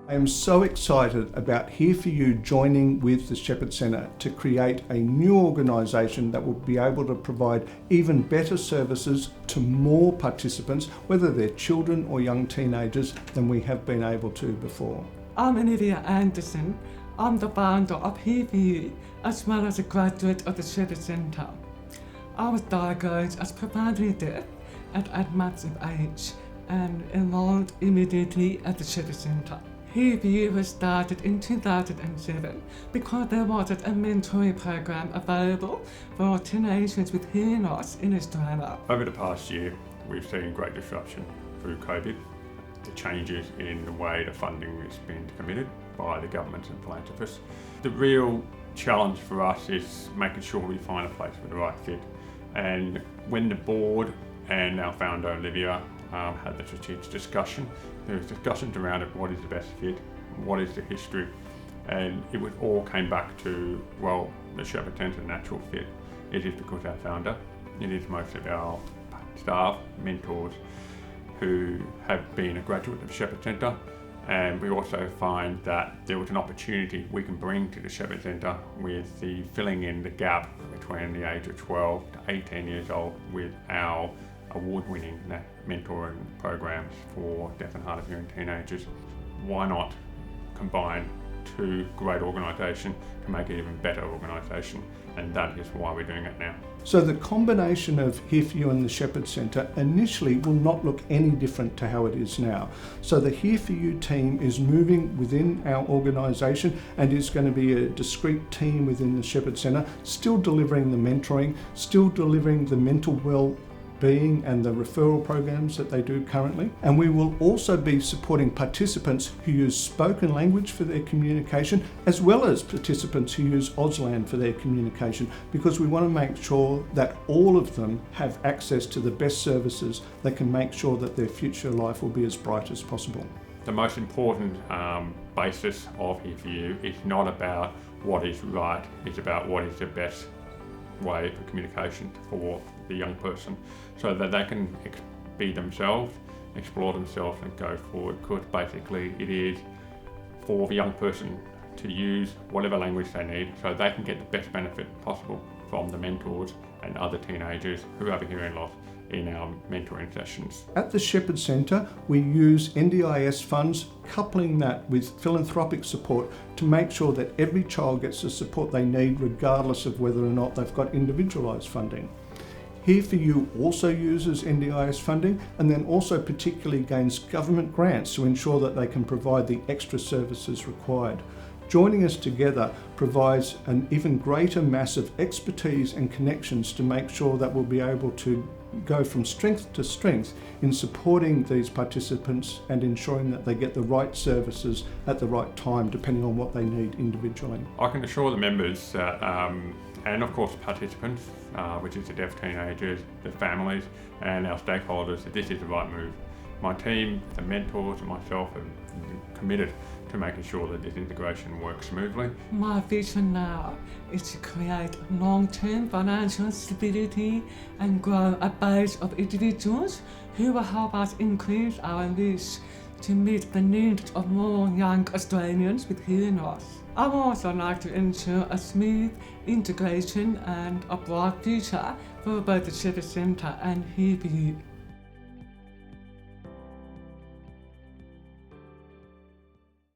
I am so excited about Here For You joining with the Shepherd Centre to create a new organisation that will be able to provide even better services to more participants, whether they're children or young teenagers, than we have been able to before. I'm Olivia Anderson. I'm the founder of Here For You, as well as a graduate of the Shepherd Centre. I was diagnosed as profoundly deaf at a massive age and enrolled immediately at the Shepherd Centre. Here For You was started in 2007 because there wasn't a mentoring program available for teenagers with hearing loss in Australia. Over the past year, we've seen great disruption through COVID, the changes in the way the funding is being committed by the government and philanthropists. The real challenge for us is making sure we find a place for the right fit. And when the board and our founder Olivia had the strategic discussion, there was discussions around it, what is the best fit, what is the history, and it all came back to, well, the Shepherd Centre natural fit. It is because our founder, it is most of our staff, mentors, who have been a graduate of Shepherd Centre, and we also find that there was an opportunity we can bring to the Shepherd Centre with the filling in the gap between the age of 12 to 18 years old with our award-winning mentoring programs for deaf and hard of hearing teenagers. Why not combine two great organisations to make an even better organisation? And that is why we're doing it now. So the combination of Here For You and the Shepherd Centre initially will not look any different to how it is now. So the Here For You team is moving within our organisation and is going to be a discrete team within the Shepherd Centre, still delivering the mentoring, still delivering the mental well-being and the referral programs that they do currently. And we will also be supporting participants who use spoken language for their communication, as well as participants who use Auslan for their communication, because we want to make sure that all of them have access to the best services that can make sure that their future life will be as bright as possible. The most important basis of Here For You is not about what is right, it's about what is the best way for communication for the young person, so that they can be themselves, explore themselves and go forward, because basically it is for the young person to use whatever language they need so they can get the best benefit possible from the mentors and other teenagers who have a hearing loss in our mentoring sessions. At the Shepherd Centre, we use NDIS funds, coupling that with philanthropic support to make sure that every child gets the support they need, regardless of whether or not they've got individualised funding. Here For You also uses NDIS funding and then also particularly gains government grants to ensure that they can provide the extra services required. Joining us together provides an even greater mass of expertise and connections to make sure that we'll be able to go from strength to strength in supporting these participants and ensuring that they get the right services at the right time, depending on what they need individually. I can assure the members that, and of course participants, which is the deaf teenagers, the families and our stakeholders, that this is the right move. My team, the mentors and myself are committed to making sure that this integration works smoothly. My vision now is to create long-term financial stability and grow a base of individuals who will help us increase our reach to meet the needs of more young Australians with hearing loss. I would also like to ensure a smooth integration and a bright future for both the Shepherd Centre and Here For You.